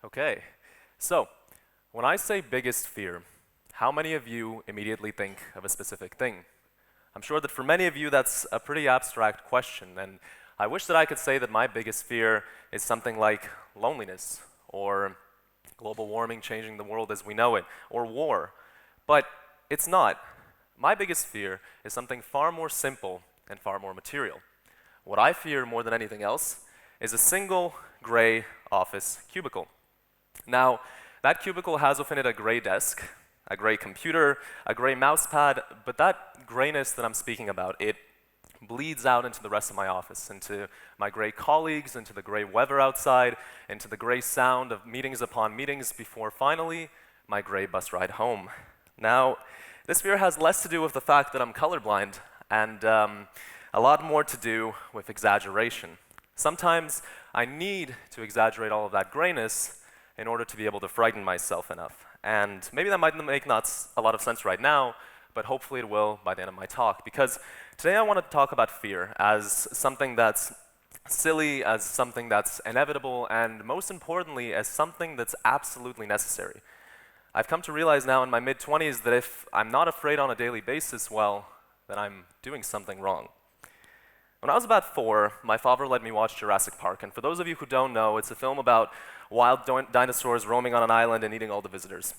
Okay, so when I say biggest fear, how many of you immediately think of a specific thing? I'm sure that for many of you that's a pretty abstract question, and I wish that I could say that my biggest fear is something like loneliness, or global warming changing the world as we know it, or war. But it's not. My biggest fear is something far more simple and far more material. What I fear more than anything else is a single gray office cubicle. Now, that cubicle has within it a gray desk, a gray computer, a gray mouse pad, but that grayness that I'm speaking about, it bleeds out into the rest of my office, into my gray colleagues, into the gray weather outside, into the gray sound of meetings upon meetings before finally my gray bus ride home. Now, this fear has less to do with the fact that I'm colorblind and a lot more to do with exaggeration. Sometimes I need to exaggerate all of that grayness in order to be able to frighten myself enough. And maybe that might make not a lot of sense right now, but hopefully it will by the end of my talk. Because today I want to talk about fear as something that's silly, as something that's inevitable, and most importantly, as something that's absolutely necessary. I've come to realize now in my mid-20s that if I'm not afraid on a daily basis, well, then I'm doing something wrong. When I was about 4, my father let me watch Jurassic Park, and for those of you who don't know, it's a film about wild dinosaurs roaming on an island and eating all the visitors.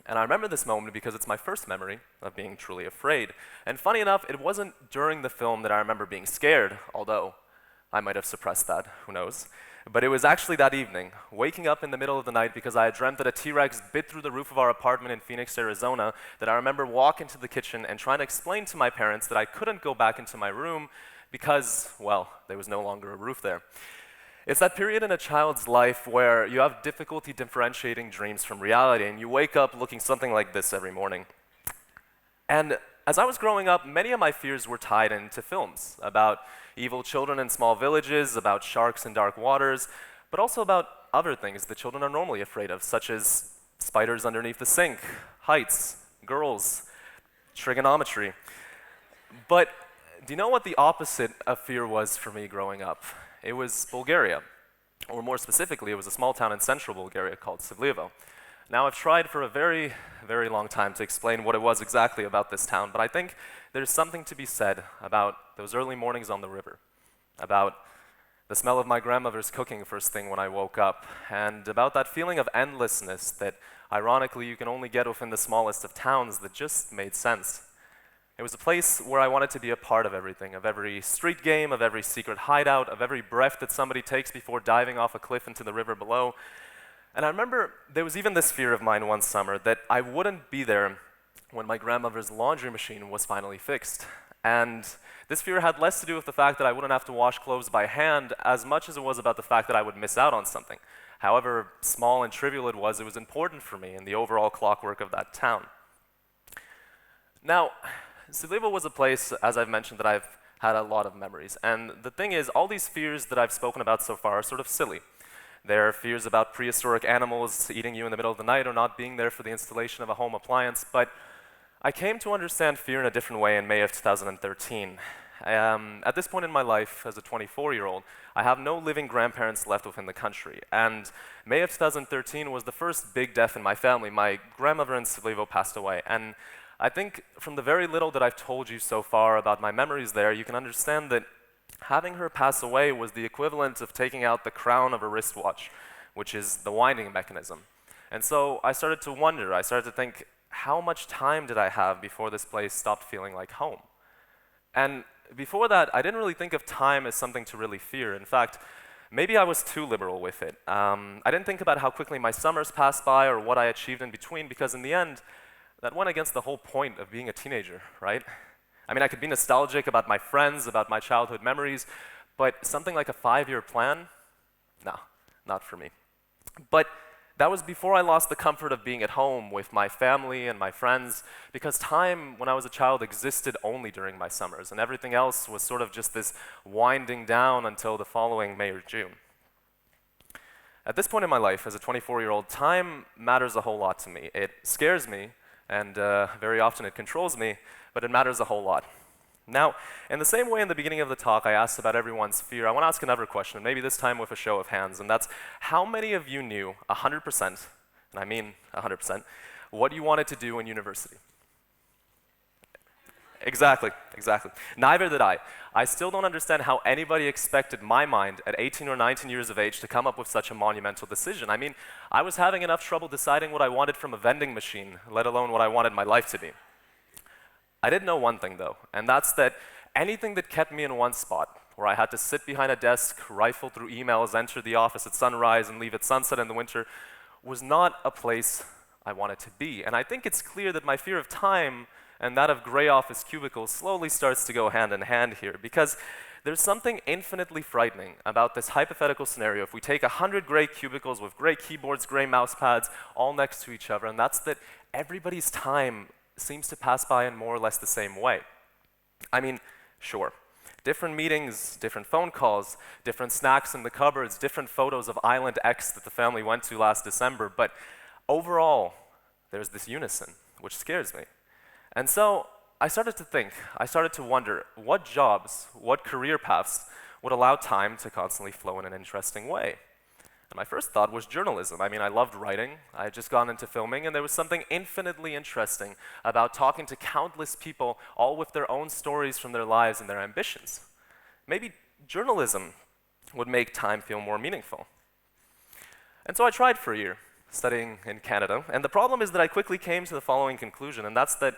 And I remember this moment because it's my first memory of being truly afraid. And funny enough, it wasn't during the film that I remember being scared, although I might have suppressed that, who knows. But it was actually that evening, waking up in the middle of the night because I had dreamt that a T-Rex bit through the roof of our apartment in Phoenix, Arizona, that I remember walking to the kitchen and trying to explain to my parents that I couldn't go back into my room because, well, there was no longer a roof there. It's that period in a child's life where you have difficulty differentiating dreams from reality, and you wake up looking something like this every morning. And as I was growing up, many of my fears were tied into films about evil children in small villages, about sharks in dark waters, but also about other things that children are normally afraid of, such as spiders underneath the sink, heights, girls, trigonometry. But do you know what the opposite of fear was for me growing up? It was Bulgaria, or more specifically, it was a small town in central Bulgaria called Sivljevo. Now, I've tried for a very, very long time to explain what it was exactly about this town, but I think there's something to be said about those early mornings on the river, about the smell of my grandmother's cooking first thing when I woke up, and about that feeling of endlessness that, ironically, you can only get within the smallest of towns that just made sense. It was a place where I wanted to be a part of everything, of every street game, of every secret hideout, of every breath that somebody takes before diving off a cliff into the river below. And I remember there was even this fear of mine one summer that I wouldn't be there when my grandmother's laundry machine was finally fixed. And this fear had less to do with the fact that I wouldn't have to wash clothes by hand as much as it was about the fact that I would miss out on something. However small and trivial it was important for me in the overall clockwork of that town. Now, Sivljevo was a place, as I've mentioned, that I've had a lot of memories. And the thing is, all these fears that I've spoken about so far are sort of silly. There are fears about prehistoric animals eating you in the middle of the night or not being there for the installation of a home appliance, but I came to understand fear in a different way in May of 2013. At this point in my life, as a 24-year-old, I have no living grandparents left within the country, and May of 2013 was the first big death in my family. My grandmother in Sivljevo passed away, and I think from the very little that I've told you so far about my memories there, you can understand that having her pass away was the equivalent of taking out the crown of a wristwatch, which is the winding mechanism. And so I started to wonder, I started to think, how much time did I have before this place stopped feeling like home? And before that, I didn't really think of time as something to really fear. In fact, maybe I was too liberal with it. I didn't think about how quickly my summers passed by or what I achieved in between, because in the end, that went against the whole point of being a teenager, right? I mean, I could be nostalgic about my friends, about my childhood memories, but something like a 5-year plan? No, not for me. But that was before I lost the comfort of being at home with my family and my friends, because time when I was a child existed only during my summers, and everything else was sort of just this winding down until the following May or June. At this point in my life, as a 24-year-old, time matters a whole lot to me. It scares me, and very often it controls me, but it matters a whole lot. Now, in the same way in the beginning of the talk I asked about everyone's fear, I want to ask another question, maybe this time with a show of hands, and that's how many of you knew 100%, and I mean 100%, what you wanted to do in university? Exactly. Neither did I. I still don't understand how anybody expected my mind at 18 or 19 years of age to come up with such a monumental decision. I mean, I was having enough trouble deciding what I wanted from a vending machine, let alone what I wanted my life to be. I did know one thing though, and that's that anything that kept me in one spot, where I had to sit behind a desk, rifle through emails, enter the office at sunrise and leave at sunset in the winter, was not a place I wanted to be. And I think it's clear that my fear of time and that of gray office cubicles slowly starts to go hand in hand here, because there's something infinitely frightening about this hypothetical scenario. If we take 100 gray cubicles with gray keyboards, gray mouse pads, all next to each other, and that's that everybody's time seems to pass by in more or less the same way. I mean, sure, different meetings, different phone calls, different snacks in the cupboards, different photos of Island X that the family went to last December, but overall, there's this unison, which scares me. And so I started to think, I started to wonder, what jobs, what career paths would allow time to constantly flow in an interesting way? And my first thought was journalism. I mean, I loved writing. I had just gone into filming, and there was something infinitely interesting about talking to countless people, all with their own stories from their lives and their ambitions. Maybe journalism would make time feel more meaningful. And so I tried for a year, studying in Canada, and the problem is that I quickly came to the following conclusion, and that's that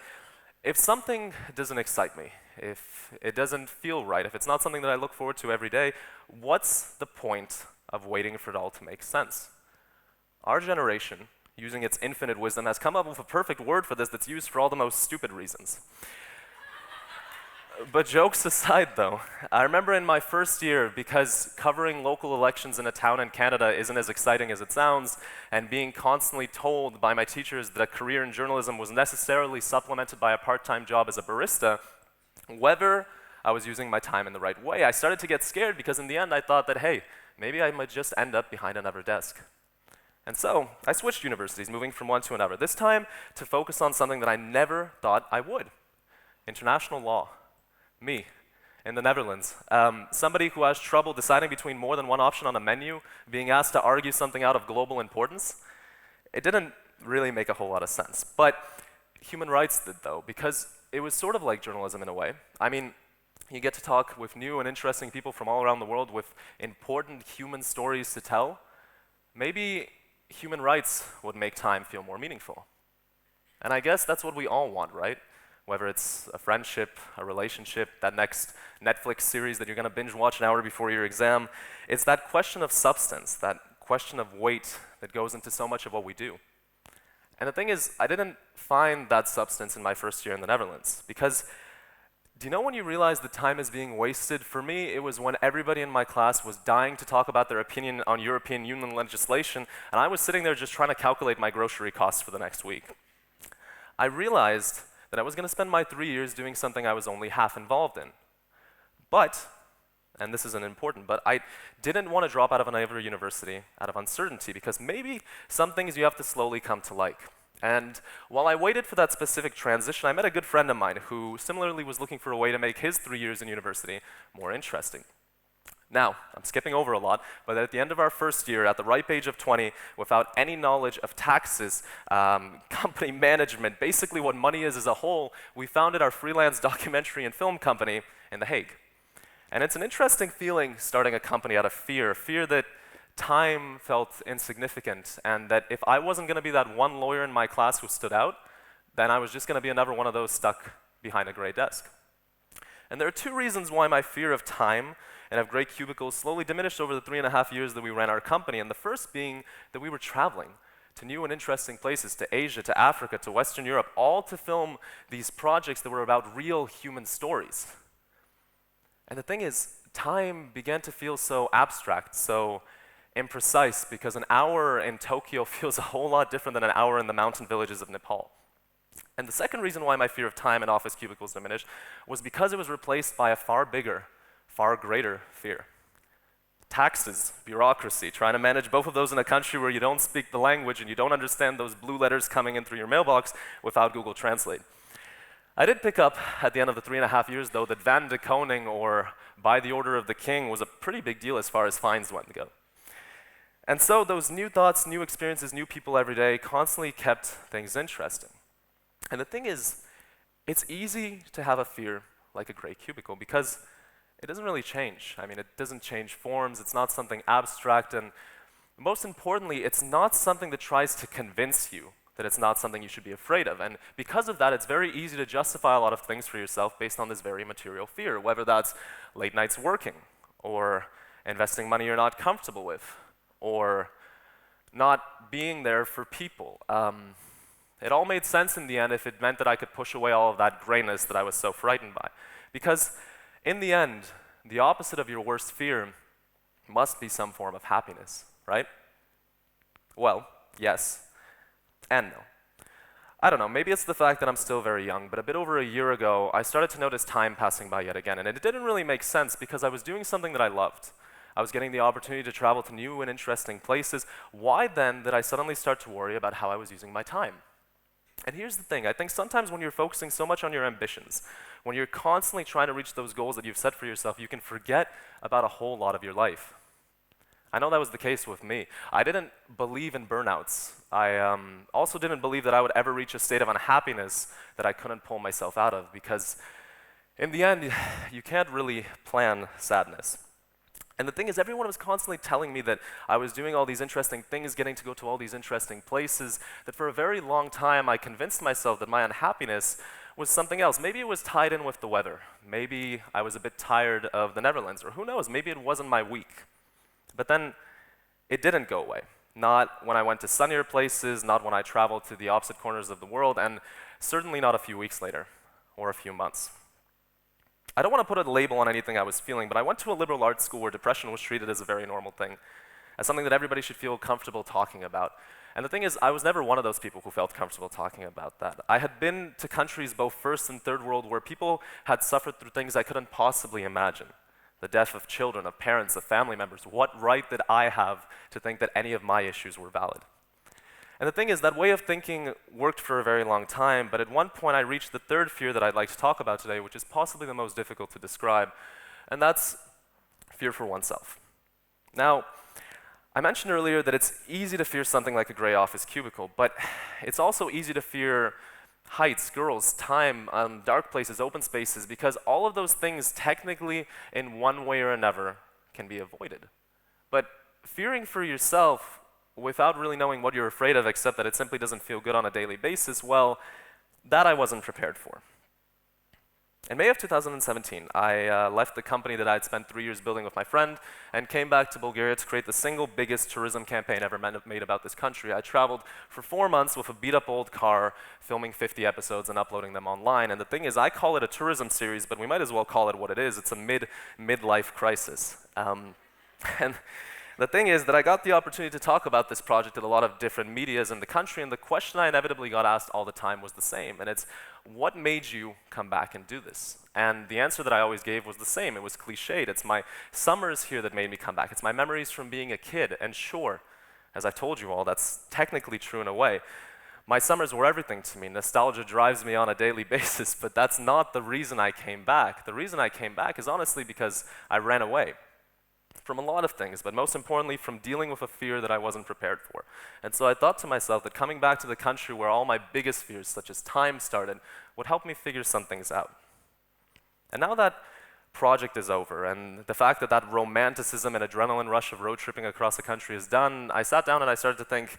if something doesn't excite me, if it doesn't feel right, if it's not something that I look forward to every day, what's the point of waiting for it all to make sense? Our generation, using its infinite wisdom, has come up with a perfect word for this that's used for all the most stupid reasons. But jokes aside though, I remember in my first year, because covering local elections in a town in Canada isn't as exciting as it sounds, and being constantly told by my teachers that a career in journalism was necessarily supplemented by a part-time job as a barista, whether I was using my time in the right way, I started to get scared because in the end I thought that, hey, maybe I might just end up behind another desk. And so I switched universities, moving from one to another, this time to focus on something that I never thought I would: international law. Me, in the Netherlands. Somebody who has trouble deciding between more than one option on a menu, being asked to argue something out of global importance. It didn't really make a whole lot of sense. But human rights did though, because it was sort of like journalism in a way. I mean, you get to talk with new and interesting people from all around the world with important human stories to tell. Maybe human rights would make time feel more meaningful. And I guess that's what we all want, right? Whether it's a friendship, a relationship, that next Netflix series that you're going to binge watch an hour before your exam. It's that question of substance, that question of weight that goes into so much of what we do. And the thing is, I didn't find that substance in my first year in the Netherlands, because do you know when you realize the time is being wasted? For me, it was when everybody in my class was dying to talk about their opinion on European Union legislation, and I was sitting there just trying to calculate my grocery costs for the next week. I realized that I was going to spend my 3 years doing something I was only half involved in. But, and this isn't important, but I didn't want to drop out of another university out of uncertainty, because maybe some things you have to slowly come to like. And while I waited for that specific transition, I met a good friend of mine who similarly was looking for a way to make his 3 years in university more interesting. Now, I'm skipping over a lot, but at the end of our first year, at the ripe age of 20, without any knowledge of taxes, company management, basically what money is as a whole, we founded our freelance documentary and film company in The Hague. And it's an interesting feeling starting a company out of fear that time felt insignificant, and that if I wasn't going to be that one lawyer in my class who stood out, then I was just going to be another one of those stuck behind a gray desk. And there are two reasons why my fear of time and of gray cubicles slowly diminished over the 3.5 years that we ran our company, and the first being that we were traveling to new and interesting places, to Asia, to Africa, to Western Europe, all to film these projects that were about real human stories. And the thing is, time began to feel so abstract, so imprecise, because an hour in Tokyo feels a whole lot different than an hour in the mountain villages of Nepal. And the second reason why my fear of time and office cubicles diminished was because it was replaced by a far bigger, far greater fear. Taxes, bureaucracy, trying to manage both of those in a country where you don't speak the language and you don't understand those blue letters coming in through your mailbox without Google Translate. I did pick up at the end of the 3.5 years, though, that Van de Koning or by the order of the king was a pretty big deal as far as fines went go. And so those new thoughts, new experiences, new people every day constantly kept things interesting. And the thing is, it's easy to have a fear like a gray cubicle because it doesn't really change. I mean, it doesn't change forms, it's not something abstract, and most importantly, it's not something that tries to convince you that it's not something you should be afraid of. And because of that, it's very easy to justify a lot of things for yourself based on this very material fear, whether that's late nights working, or investing money you're not comfortable with, or not being there for people. It all made sense in the end if it meant that I could push away all of that grayness that I was so frightened by. Because in the end, the opposite of your worst fear must be some form of happiness, right? Well, yes and no. I don't know, maybe it's the fact that I'm still very young, but a bit over a year ago, I started to notice time passing by yet again, and it didn't really make sense because I was doing something that I loved. I was getting the opportunity to travel to new and interesting places. Why then did I suddenly start to worry about how I was using my time? And here's the thing, I think sometimes when you're focusing so much on your ambitions, when you're constantly trying to reach those goals that you've set for yourself, you can forget about a whole lot of your life. I know that was the case with me. I didn't believe in burnouts. I also didn't believe that I would ever reach a state of unhappiness that I couldn't pull myself out of, because in the end, you can't really plan sadness. And the thing is, everyone was constantly telling me that I was doing all these interesting things, getting to go to all these interesting places, that for a very long time I convinced myself that my unhappiness was something else. Maybe it was tied in with the weather. Maybe I was a bit tired of the Netherlands, or who knows, maybe it wasn't my week. But then it didn't go away. Not when I went to sunnier places, not when I traveled to the opposite corners of the world, and certainly not a few weeks later, or a few months. I don't want to put a label on anything I was feeling, but I went to a liberal arts school where depression was treated as a very normal thing, as something that everybody should feel comfortable talking about. And the thing is, I was never one of those people who felt comfortable talking about that. I had been to countries, both first and third world, where people had suffered through things I couldn't possibly imagine. The death of children, of parents, of family members. What right did I have to think that any of my issues were valid? And the thing is, that way of thinking worked for a very long time, but at one point I reached the third fear that I'd like to talk about today, which is possibly the most difficult to describe, and that's fear for oneself. Now, I mentioned earlier that it's easy to fear something like a gray office cubicle, but it's also easy to fear heights, girls, time, dark places, open spaces, because all of those things technically, in one way or another, can be avoided. But fearing for yourself without really knowing what you're afraid of, except that it simply doesn't feel good on a daily basis, well, that I wasn't prepared for. In May of 2017, I left the company that I'd spent 3 years building with my friend and came back to Bulgaria to create the single biggest tourism campaign ever made about this country. I traveled for 4 months with a beat-up old car, filming 50 episodes and uploading them online. And the thing is, I call it a tourism series, but we might as well call it what it is. It's a midlife crisis. And the thing is that I got the opportunity to talk about this project at a lot of different medias in the country, and the question I inevitably got asked all the time was the same, and it's, what made you come back and do this? And the answer that I always gave was the same. It was cliched. It's my summers here that made me come back. It's my memories from being a kid, and sure, as I told you all, that's technically true in a way. My summers were everything to me. Nostalgia drives me on a daily basis, but that's not the reason I came back. The reason I came back is honestly because I ran away from a lot of things, but most importantly from dealing with a fear that I wasn't prepared for. And so I thought to myself that coming back to the country where all my biggest fears, such as time, started, would help me figure some things out. And now that project is over, and the fact that that romanticism and adrenaline rush of road tripping across the country is done, I sat down and I started to think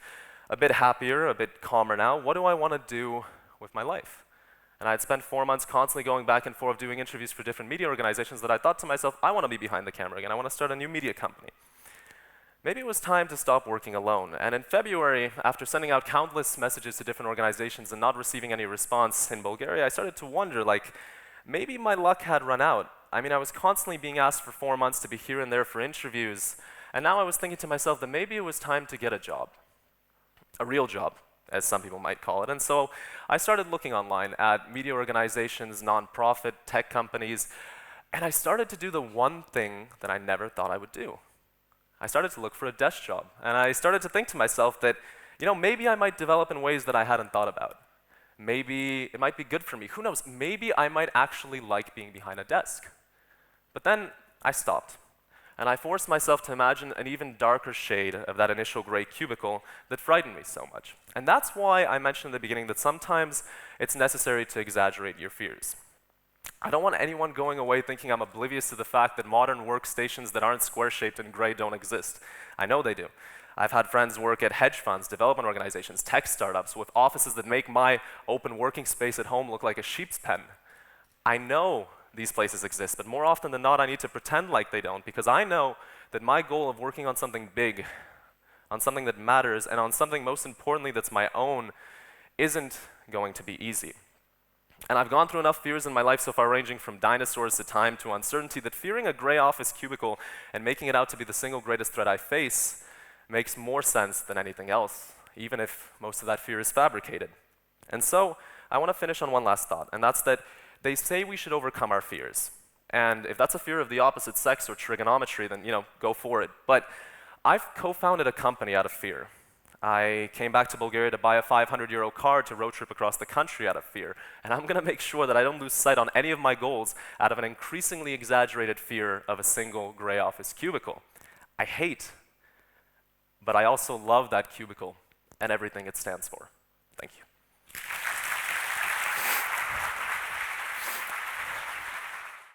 a bit happier, a bit calmer now. What do I want to do with my life? And I'd spent 4 months constantly going back and forth doing interviews for different media organizations that I thought to myself, I want to be behind the camera again. I want to start a new media company. Maybe it was time to stop working alone. And in February, after sending out countless messages to different organizations and not receiving any response in Bulgaria, I started to wonder, like, maybe my luck had run out. I mean, I was constantly being asked for 4 months to be here and there for interviews. And now I was thinking to myself that maybe it was time to get a job. A real job, as some people might call it. And so I started looking online at media organizations, nonprofit, tech companies, and I started to do the one thing that I never thought I would do. I started to look for a desk job, and I started to think to myself that, you know, maybe I might develop in ways that I hadn't thought about. Maybe it might be good for me. Who knows? Maybe I might actually like being behind a desk. But then I stopped, and I forced myself to imagine an even darker shade of that initial gray cubicle that frightened me so much. And that's why I mentioned in the beginning that sometimes it's necessary to exaggerate your fears. I don't want anyone going away thinking I'm oblivious to the fact that modern workstations that aren't square-shaped and gray don't exist. I know they do. I've had friends work at hedge funds, development organizations, tech startups with offices that make my open working space at home look like a sheep's pen. I know these places exist, but more often than not, I need to pretend like they don't, because I know that my goal of working on something big, on something that matters, and on something most importantly that's my own, isn't going to be easy. And I've gone through enough fears in my life so far, ranging from dinosaurs to time to uncertainty, that fearing a gray office cubicle and making it out to be the single greatest threat I face makes more sense than anything else, even if most of that fear is fabricated. And so, I want to finish on one last thought, and that's that they say we should overcome our fears. And if that's a fear of the opposite sex or trigonometry, then, go for it. But I've co-founded a company out of fear. I came back to Bulgaria to buy a 500-euro car to road trip across the country out of fear. And I'm going to make sure that I don't lose sight on any of my goals out of an increasingly exaggerated fear of a single gray office cubicle. I hate, but I also love that cubicle and everything it stands for. Thank you.